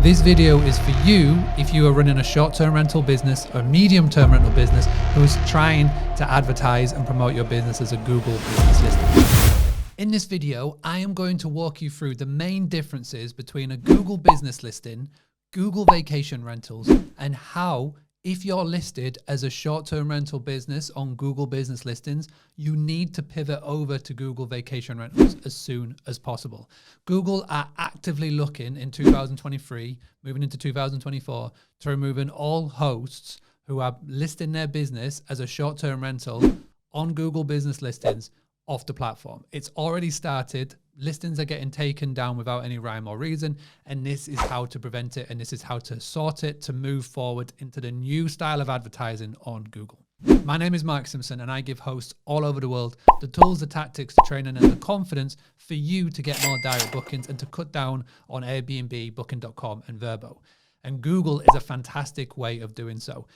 This video is for you if you are running a short-term rental business or medium-term rental business who's trying to advertise and promote your business as a Google business listing. In this video, I am going to walk you through the main differences between a Google business listing, Google vacation rentals, and how, if you're listed as a short-term rental business on Google business listings, you need to pivot over to Google vacation rentals as soon as possible. Google are actively looking in 2023, moving into 2024, to removing all hosts who are listing their business as a short-term rental on Google business listings off the platform. It's already started. Listings are getting taken down without any rhyme or reason, and this is how to prevent it, and this is how to sort it to move forward into the new style of advertising on Google. My name is Mark Simpson, and I give hosts all over the world the tools, the tactics, the training, and the confidence for you to get more direct bookings and to cut down on Airbnb, Booking.com, and Verbo. And Google is a fantastic way of doing so.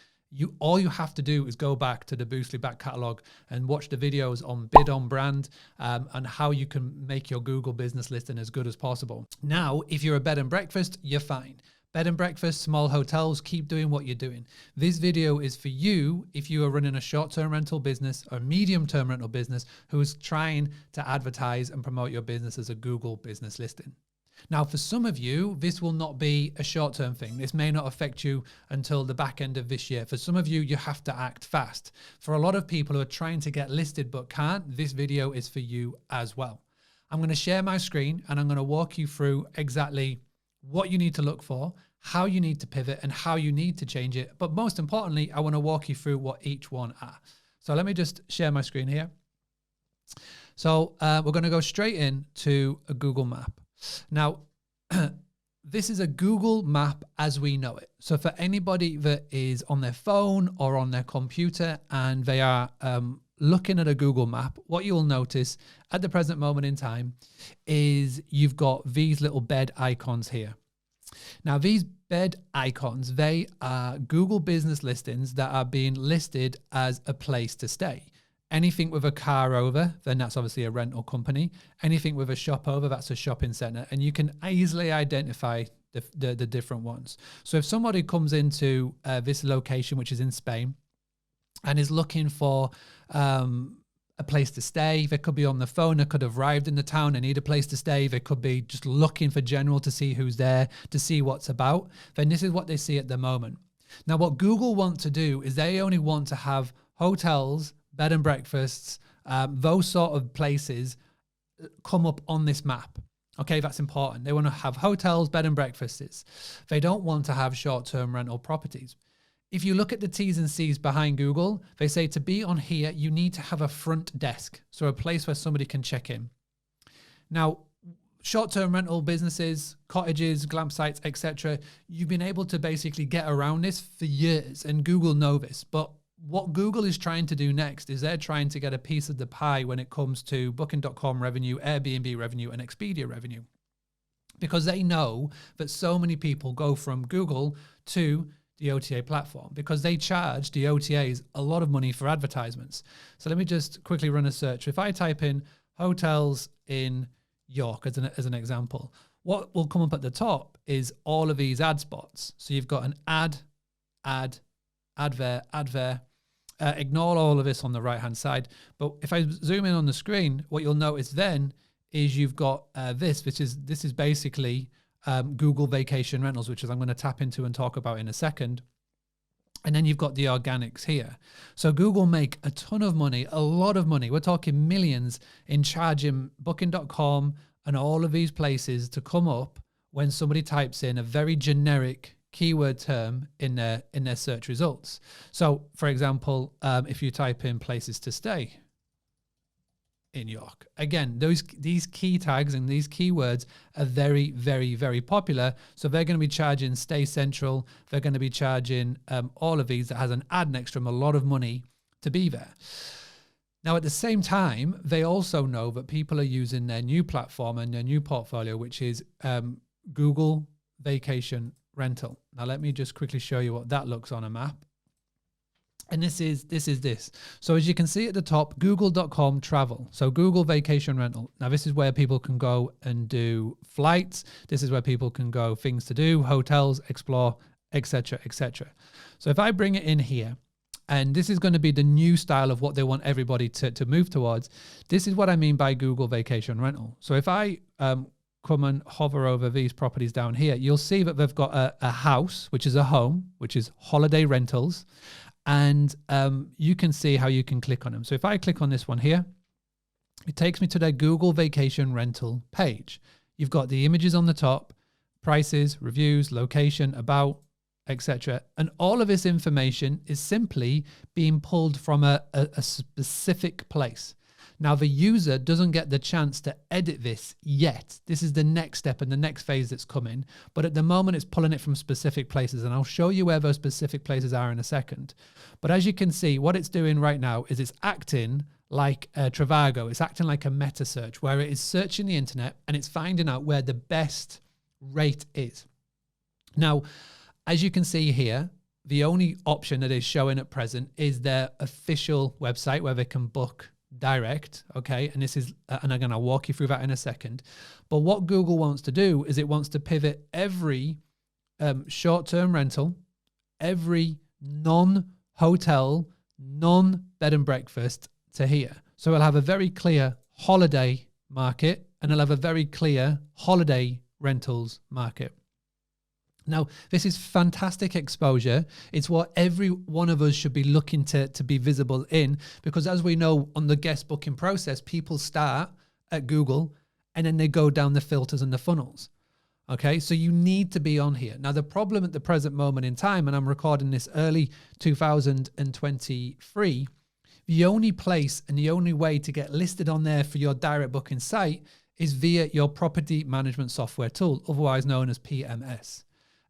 All you have to do is go back to the Boostly back catalog and watch the videos on bid on brand and how you can make your Google business listing as good as possible. Now, if you're a bed and breakfast, you're fine. Bed and breakfast, small hotels, keep doing what you're doing. This video is for you if you are running a short-term rental business or medium-term rental business who is trying to advertise and promote your business as a Google business listing. Now, for some of you, this will not be a short-term thing. This may not affect you until the back end of this year. For some of you, you have to act fast. For a lot of people who are trying to get listed but can't, this video is for you as well. I'm going to share my screen and I'm going to walk you through exactly what you need to look for, how you need to pivot, and how you need to change it. But most importantly, I want to walk you through what each one are. So let me just share my screen here. So we're going to go straight into a Google map. Now, this is a Google map as we know it. So for anybody that is on their phone or on their computer and they are looking at a Google map, what you'll notice at the present moment in time is you've got these little bed icons here. Now, these bed icons, they are Google business listings that are being listed as a place to stay. Anything with a car over, then that's obviously a rental company. Anything with a shop over, that's a shopping center. And you can easily identify the different ones. So if somebody comes into this location, which is in Spain, and is looking for a place to stay, they could be on the phone, they could have arrived in the town and need a place to stay. They could be just looking for general to see who's there, to see what's about. Then this is what they see at the moment. Now, what Google want to do is they only want to have hotels, bed and breakfasts, those sort of places come up on this map. Okay, that's important. They want to have hotels, bed and breakfasts. They don't want to have short-term rental properties. If you look at the T's and C's behind Google, they say to be on here, you need to have a front desk, so a place where somebody can check in. Now, short-term rental businesses, cottages, glamp sites, etc., you've been able to basically get around this for years, and Google know this, but what Google is trying to do next is they're trying to get a piece of the pie when it comes to Booking.com revenue, Airbnb revenue, and Expedia revenue. Because they know that so many people go from Google to the OTA platform because they charge the OTAs a lot of money for advertisements. So let me just quickly run a search. If I type in hotels in York as an example, what will come up at the top is all of these ad spots. So you've got an ad there. Ignore all of this on the right-hand side. But if I zoom in on the screen, what you'll notice then is you've got this is basically Google Vacation Rentals, which is I'm going to tap into and talk about in a second. And then you've got the organics here. So Google make a ton of money, a lot of money. We're talking millions in charging Booking.com and all of these places to come up when somebody types in a very generic keyword term in their search results. So for example, if you type in places to stay in York, again, these key tags and these keywords are very, very, very popular. So they're going to be charging Stay Central. They're going to be charging all of these that has an ad next to them a lot of money to be there. Now, at the same time, they also know that people are using their new platform and their new portfolio, which is Google Vacation Rental. Now, let me just quickly show you what that looks on a map. And this is this. So as you can see at the top, google.com travel. So Google vacation rental. Now this is where people can go and do flights. This is where people can go, things to do, hotels, explore, etc., etc. So if I bring it in here, and this is going to be the new style of what they want everybody to move towards. This is what I mean by Google vacation rental. So if I come and hover over these properties down here, you'll see that they've got a house, which is a home, which is holiday rentals. And you can see how you can click on them. So if I click on this one here, it takes me to their Google vacation rental page. You've got the images on the top, prices, reviews, location, about, etc. And all of this information is simply being pulled from a specific place. Now, the user doesn't get the chance to edit this yet. This is the next step and the next phase that's coming. But at the moment, it's pulling it from specific places. And I'll show you where those specific places are in a second. But as you can see, what it's doing right now is it's acting like Trivago. It's acting like a meta search where it is searching the internet and it's finding out where the best rate is. Now, as you can see here, the only option that is showing at present is their official website where they can book direct. Okay. And this is, and I'm going to walk you through that in a second. But what Google wants to do is it wants to pivot every short-term rental, every non-hotel, non-bed and breakfast to here. So it'll have a very clear holiday market and it'll have a very clear holiday rentals market. Now, this is fantastic exposure. It's what every one of us should be looking to be visible in, because as we know on the guest booking process, people start at Google and then they go down the filters and the funnels. Okay, so you need to be on here. Now, the problem at the present moment in time, and I'm recording this early 2023, the only place and the only way to get listed on there for your direct booking site is via your property management software tool, otherwise known as PMS.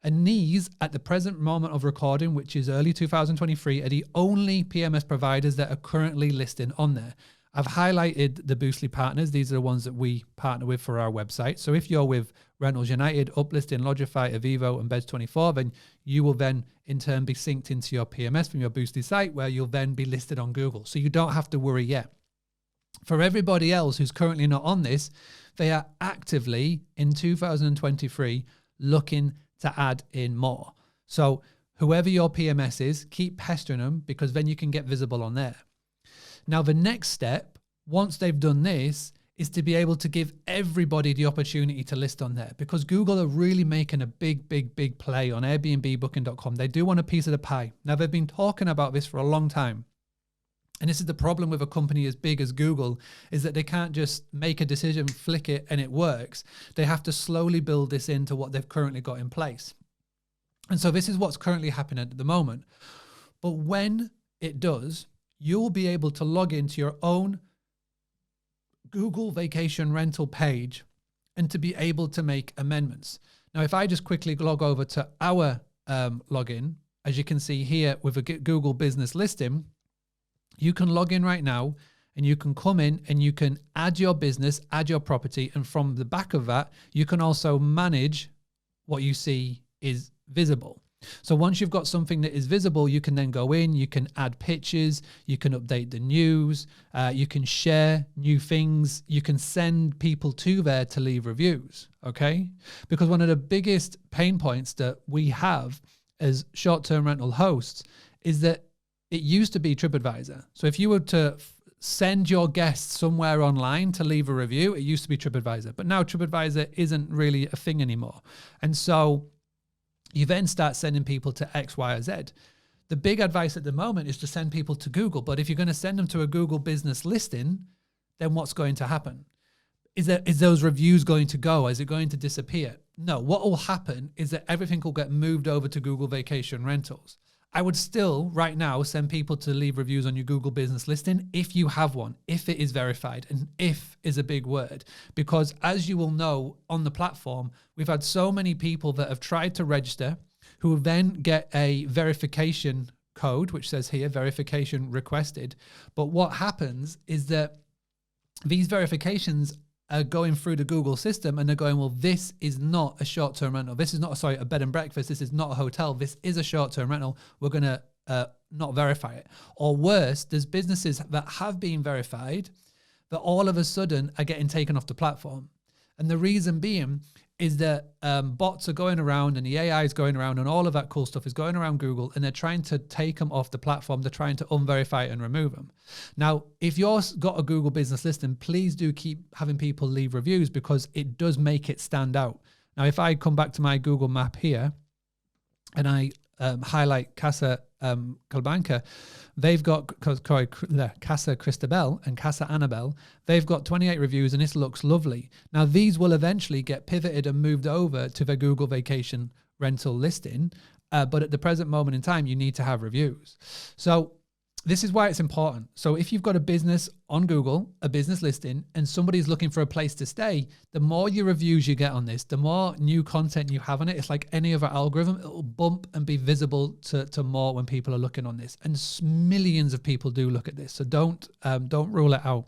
And these, at the present moment of recording, which is early 2023, are the only PMS providers that are currently listed on there. I've highlighted the Boostly partners. These are the ones that we partner with for our website. So if you're with Rentals United, Uplisting, Lodgify, Avivo, and Beds24, then you will then in turn be synced into your PMS from your Boostly site, where you'll then be listed on Google. So you don't have to worry yet. For everybody else who's currently not on this, they are actively in 2023 looking to add in more. So whoever your PMS is, keep pestering them, because then you can get visible on there. Now, the next step, once they've done this, is to be able to give everybody the opportunity to list on there, because Google are really making a big play on Airbnb, Booking.com. They do want a piece of the pie. Now, they've been talking about this for a long time. And this is the problem with a company as big as Google, is that they can't just make a decision, flick it, and it works. They have to slowly build this into what they've currently got in place. And so this is what's currently happening at the moment. But when it does, you'll be able to log into your own Google vacation rental page and to be able to make amendments. Now, if I just quickly log over to our login, as you can see here with a Google business listing, you can log in right now and you can come in and you can add your business, add your property. And from the back of that, you can also manage what you see is visible. So once you've got something that is visible, you can then go in, you can add pictures, you can update the news, you can share new things, you can send people to there to leave reviews, okay? Because one of the biggest pain points that we have as short-term rental hosts is that it used to be TripAdvisor. So if you were to send your guests somewhere online to leave a review, it used to be TripAdvisor. But now TripAdvisor isn't really a thing anymore. And so you then start sending people to X, Y, or Z. The big advice at the moment is to send people to Google. But if you're going to send them to a Google business listing, then what's going to happen? Is those reviews going to go? Is it going to disappear? No, what will happen is that everything will get moved over to Google Vacation Rentals. I would still, right now, send people to leave reviews on your Google business listing if you have one, if it is verified, and if is a big word. Because as you will know on the platform, we've had so many people that have tried to register who then get a verification code, which says here, verification requested. But what happens is that these verifications are going through the Google system and they're going, well, this is not a short-term rental. This is not, a bed and breakfast. This is not a hotel. This is a short-term rental. We're going to not verify it. Or worse, there's businesses that have been verified that all of a sudden are getting taken off the platform. And the reason being is that bots are going around and the AI is going around and all of that cool stuff is going around Google, and they're trying to take them off the platform. They're trying to unverify it and remove them. Now, if you've got a Google business listing, please do keep having people leave reviews, because it does make it stand out. Now, if I come back to my Google map here and I highlight Casa Calbanca, they've got Casa Cristabel and Casa Annabelle. They've got 28 reviews and this looks lovely. Now, these will eventually get pivoted and moved over to the Google vacation rental listing. But at the present moment in time, you need to have reviews. So this is why it's important. So if you've got a business on Google, a business listing, and somebody's looking for a place to stay, the more your reviews you get on this, the more new content you have on it. It's like any other algorithm. It'll bump and be visible to more when people are looking on this. And millions of people do look at this. So don't rule it out.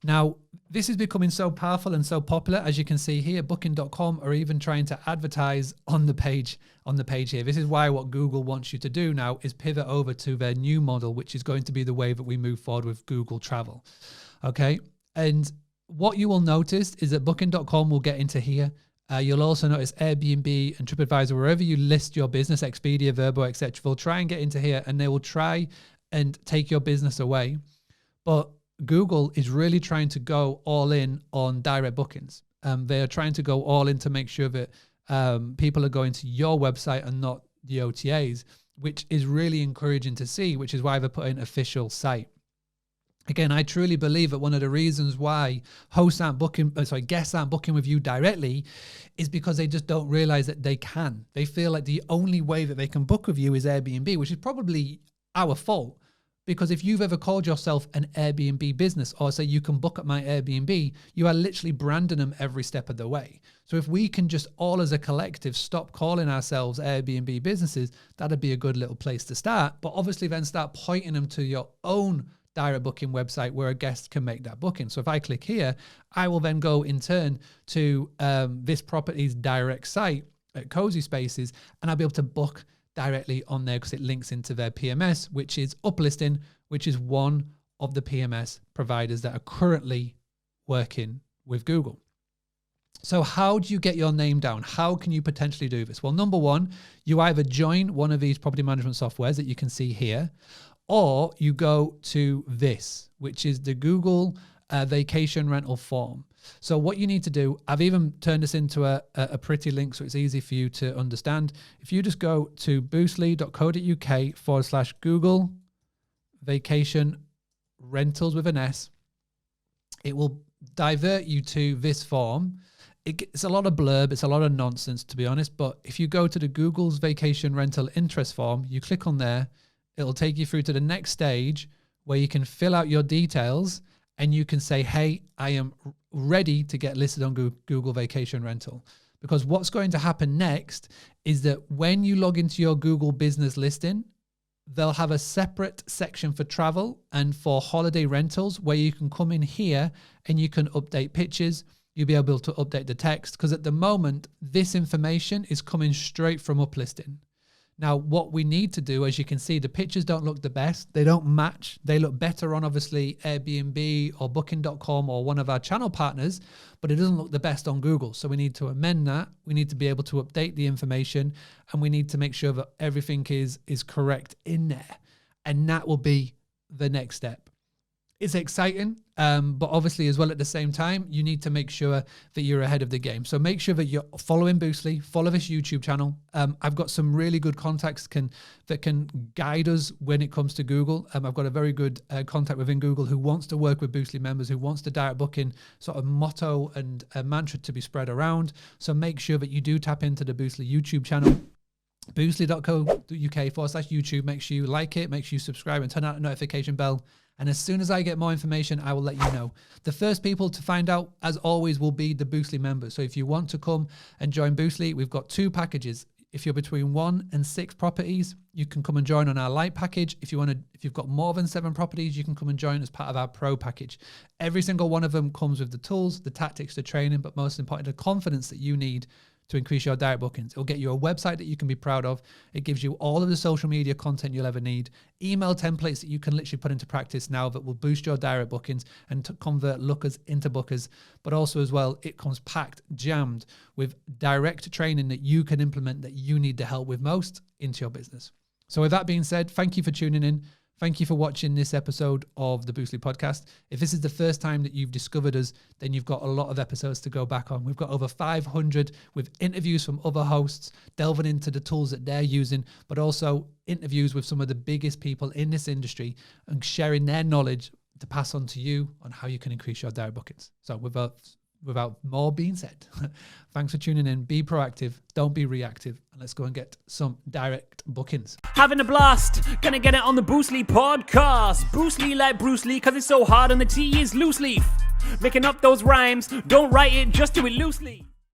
Now, this is becoming so powerful and so popular. As you can see here, Booking.com are even trying to advertise on the page here. This is why what Google wants you to do now is pivot over to their new model, which is going to be the way that we move forward with Google Travel. Okay. And what you will notice is that Booking.com will get into here. You'll also notice Airbnb and TripAdvisor, wherever you list your business, Expedia, Vrbo, etc. They'll try and get into here, and they will try and take your business away. But Google is really trying to go all in on direct bookings. They are trying to go all in to make sure that people are going to your website and not the OTAs, which is really encouraging to see, which is why they're putting official site. Again, I truly believe that one of the reasons why guests aren't booking with you directly is because they just don't realize that they can. They feel like the only way that they can book with you is Airbnb, which is probably our fault. Because if you've ever called yourself an Airbnb business, or say you can book at my Airbnb, you are literally branding them every step of the way. So if we can just all as a collective stop calling ourselves Airbnb businesses, that'd be a good little place to start. But obviously then start pointing them to your own direct booking website where a guest can make that booking. So if I click here, I will then go in turn to this property's direct site at Cozy Spaces, and I'll be able to book directly on there because it links into their PMS, which is Uplisting, which is one of the PMS providers that are currently working with Google. So how do you get your name down? How can you potentially do this? Well, number one, you either join one of these property management softwares that you can see here, or you go to this, which is the Google vacation rental form. So what you need to do, I've even turned this into a pretty link so it's easy for you to understand. If you just go to boostly.co.uk/Google vacation rentals with an S, it will divert you to this form. It's a lot of blurb, it's a lot of nonsense, to be honest, but if you go to the Google's vacation rental interest form, you click on there, it'll take you through to the next stage where you can fill out your details and you can say, hey, I am ready to get listed on Google Vacation Rental. Because what's going to happen next is that when you log into your Google business listing, they'll have a separate section for travel and for holiday rentals where you can come in here and you can update pictures. You'll be able to update the text, because at the moment, this information is coming straight from Uplisting. Now, what we need to do, as you can see, the pictures don't look the best. They don't match. They look better on, obviously, Airbnb or Booking.com or one of our channel partners, but it doesn't look the best on Google. So we need to amend that. We need to be able to update the information, and we need to make sure that everything is correct in there. And that will be the next step. It's exciting, but obviously as well at the same time, you need to make sure that you're ahead of the game. So make sure that you're following Boostly, follow this YouTube channel. I've got some really good contacts that can guide us when it comes to Google. I've got a very good contact within Google who wants to work with Boostly members, who wants the direct booking sort of motto and mantra to be spread around. So make sure that you do tap into the Boostly YouTube channel. Boostly.co.uk/YouTube. Make sure you like it, make sure you subscribe and turn on the notification bell. And as soon as I get more information, I will let you know. The first people to find out, as always, will be the Boostly members. So if you want to come and join Boostly, we've got 2 packages. If you're between 1 and 6 properties, you can come and join on our light package. If you've got more than 7 properties, you can come and join as part of our pro package. Every single one of them comes with the tools, the tactics, the training, but most importantly, the confidence that you need to increase your direct bookings. It'll get you a website that you can be proud of. It gives you all of the social media content you'll ever need, email templates that you can literally put into practice now that will boost your direct bookings and to convert lookers into bookers. But also as well, it comes packed, jammed with direct training that you can implement that you need the help with most into your business. So with that being said, thank you for tuning in. Thank you for watching this episode of the Boostly podcast. If this is the first time that you've discovered us, then you've got a lot of episodes to go back on. We've got over 500 with interviews from other hosts, delving into the tools that they're using, but also interviews with some of the biggest people in this industry and sharing their knowledge to pass on to you on how you can increase your direct bookings. So without more being said, thanks for tuning in. Be proactive, don't be reactive, and let's go and get some direct bookings. Having a blast, gonna get it on the Boostly podcast. Boostly like Bruce Lee, cause it's so hard and the T is loose leaf. Making up those rhymes, don't write it, just do it loosely.